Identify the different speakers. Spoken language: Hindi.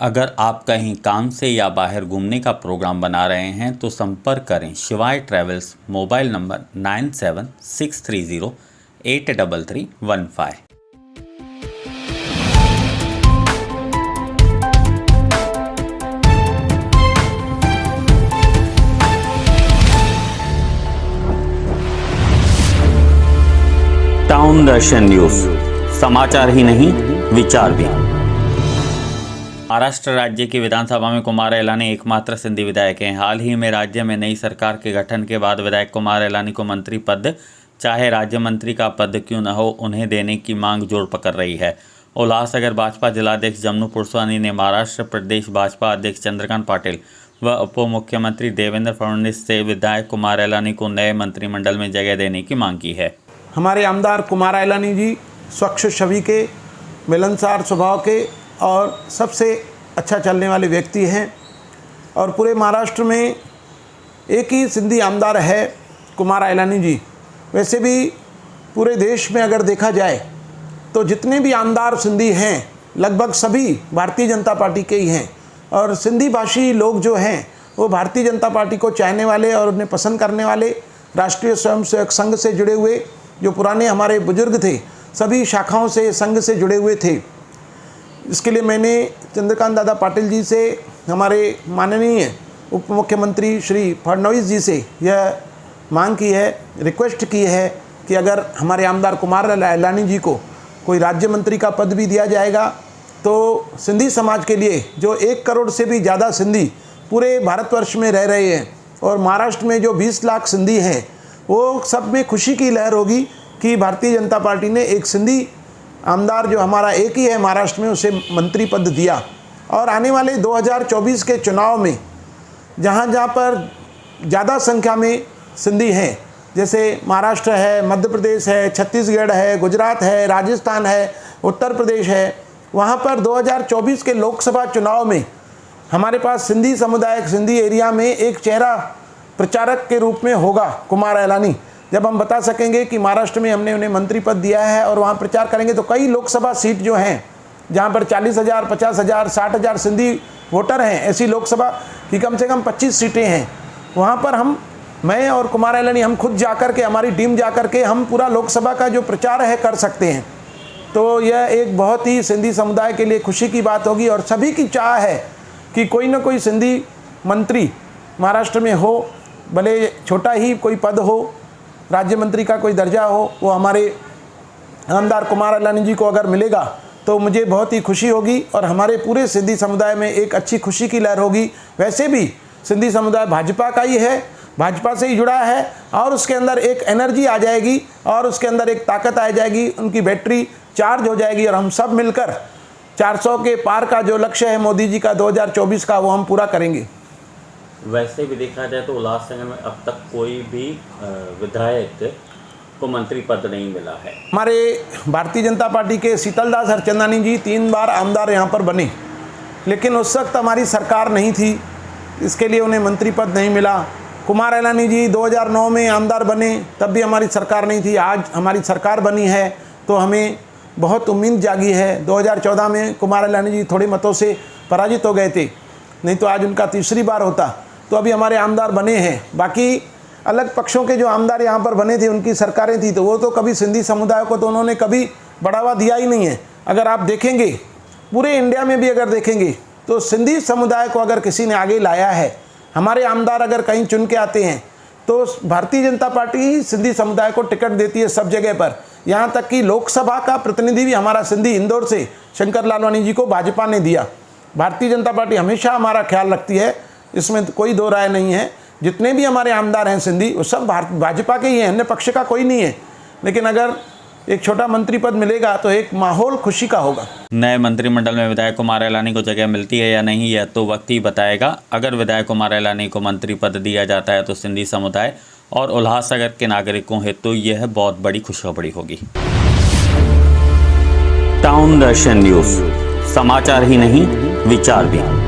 Speaker 1: अगर आप कहीं काम से या बाहर घूमने का प्रोग्राम बना रहे हैं तो संपर्क करें शिवाय ट्रैवल्स। Mobile number 9763083315। टाउन दर्शन न्यूज, समाचार ही नहीं विचार भी। महाराष्ट्र राज्य की विधानसभा में कुमार एलानी एकमात्र सिंधी विधायक हैं। हाल ही में राज्य में नई सरकार के गठन के बाद विधायक कुमार एलानी को मंत्री पद, चाहे राज्य मंत्री का पद क्यों न हो, उन्हें देने की मांग जोर पकड़ रही है। उल्लासनगर भाजपा जिलाध्यक्ष जमनू पुरस्वानी ने महाराष्ट्र प्रदेश भाजपा अध्यक्ष चंद्रकांत पाटिल व उप मुख्यमंत्री देवेंद्र फडणवीस से विधायक कुमार एलानी को नए मंत्रिमंडल में जगह देने की मांग की है।
Speaker 2: हमारे आमदार कुमार एलानी जी स्वच्छ छवि के, मिलनसार स्वभाव के और सबसे अच्छा चलने वाले व्यक्ति हैं और पूरे महाराष्ट्र में एक ही सिंधी आमदार है, कुमार एलानी जी। वैसे भी पूरे देश में अगर देखा जाए तो जितने भी आमदार सिंधी हैं लगभग सभी भारतीय जनता पार्टी के ही हैं और सिंधी भाषी लोग जो हैं वो भारतीय जनता पार्टी को चाहने वाले और उन्हें पसंद करने वाले, राष्ट्रीय स्वयंसेवक संघ से जुड़े हुए जो पुराने हमारे बुजुर्ग थे, सभी शाखाओं से संघ से जुड़े हुए थे। इसके लिए मैंने चंद्रकांत दादा पाटिल जी से, हमारे माननीय उप मुख्यमंत्री श्री फडणवीस जी से यह मांग की है, रिक्वेस्ट की है कि अगर हमारे आमदार कुमार एलानी जी को कोई राज्य मंत्री का पद भी दिया जाएगा तो सिंधी समाज के लिए, जो 1 करोड़ से भी ज़्यादा सिंधी पूरे भारतवर्ष में रह रहे हैं और महाराष्ट्र में जो 20 लाख सिंधी हैं, वो सब में खुशी की लहर होगी कि भारतीय जनता पार्टी ने एक सिंधी आमदार जो हमारा एक ही है महाराष्ट्र में, उसे मंत्री पद दिया। और आने वाले 2024 के चुनाव में जहाँ पर ज़्यादा संख्या में सिंधी हैं, जैसे महाराष्ट्र है, मध्य प्रदेश है, छत्तीसगढ़ है, गुजरात है, राजस्थान है, उत्तर प्रदेश है, वहाँ पर 2024 के लोकसभा चुनाव में हमारे पास सिंधी समुदाय, सिंधी एरिया में एक चेहरा प्रचारक के रूप में होगा कुमार एलानी। जब हम बता सकेंगे कि महाराष्ट्र में हमने उन्हें मंत्री पद दिया है और वहाँ प्रचार करेंगे तो कई लोकसभा सीट जो हैं जहाँ पर 40,000, 50,000, 60,000 सिंधी वोटर हैं, ऐसी लोकसभा की कम से कम 25 सीटें हैं। वहाँ पर मैं और कुमार एलानी हम खुद जाकर के, हमारी टीम जाकर के हम पूरा लोकसभा का जो प्रचार है कर सकते हैं। तो यह एक बहुत ही सिंधी समुदाय के लिए खुशी की बात होगी और सभी की चाह है कि कोई ना कोई सिंधी मंत्री महाराष्ट्र में हो, भले छोटा ही कोई पद हो, राज्य मंत्री का कोई दर्जा हो, वो हमारे आमदार कुमार एलानी जी को अगर मिलेगा तो मुझे बहुत ही खुशी होगी और हमारे पूरे सिंधी समुदाय में एक अच्छी खुशी की लहर होगी। वैसे भी सिंधी समुदाय भाजपा का ही है, भाजपा से ही जुड़ा है और उसके अंदर एक एनर्जी आ जाएगी और उसके अंदर एक ताकत आ जाएगी, उनकी बैटरी चार्ज हो जाएगी और हम सब मिलकर 400 के पार का जो लक्ष्य है मोदी जी का 2024 का, वो हम पूरा करेंगे।
Speaker 1: वैसे भी देखा जाए तो उल्लासनगर में अब तक कोई भी विधायक को मंत्री पद नहीं मिला है।
Speaker 2: हमारे भारतीय जनता पार्टी के शीतलदास हरचंदानी जी 3 बार आमदार यहाँ पर बने, लेकिन उस वक्त हमारी सरकार नहीं थी, इसके लिए उन्हें मंत्री पद नहीं मिला। कुमार एलानी जी 2009 में आमदार बने, तब भी हमारी सरकार नहीं थी। आज हमारी सरकार बनी है तो हमें बहुत उम्मीद जागी है। 2014 में कुमार एलानी जी थोड़े मतों से पराजित हो गए थे, नहीं तो आज उनका तीसरी बार होता। तो अभी हमारे आमदार बने हैं। बाकी अलग पक्षों के जो आमदार यहाँ पर बने थे, उनकी सरकारें थी, तो वो तो कभी सिंधी समुदाय को तो उन्होंने कभी बढ़ावा दिया ही नहीं है। अगर आप देखेंगे पूरे इंडिया में भी अगर देखेंगे तो सिंधी समुदाय को अगर किसी ने आगे लाया है, हमारे आमदार अगर कहीं चुन के आते हैं तो भारतीय जनता पार्टी ही सिंधी समुदाय को टिकट देती है सब जगह पर। यहाँ तक कि लोकसभा का प्रतिनिधि भी हमारा सिंधी इंदौर से शंकर लालवानी जी को भाजपा ने दिया। भारतीय जनता पार्टी हमेशा हमारा ख्याल रखती है, इसमें कोई दो राय नहीं है। जितने भी हमारे आमदार हैं सिंधी, वो सब भाजपा के ही हैं, अन्य पक्ष का कोई नहीं है। लेकिन अगर एक छोटा मंत्री पद मिलेगा तो एक माहौल खुशी का होगा।
Speaker 1: नए मंत्रिमंडल में विधायक कुमार एलानी को जगह मिलती है या नहीं, यह तो वक्त ही बताएगा। अगर विधायक कुमार एलानी को मंत्री पद दिया जाता है तो सिंधी समुदाय और उल्लासनगर के नागरिकों हेतु यह बहुत बड़ी खुशखबरी होगी। टाउन दर्शन न्यूज, समाचार ही नहीं विचार भी।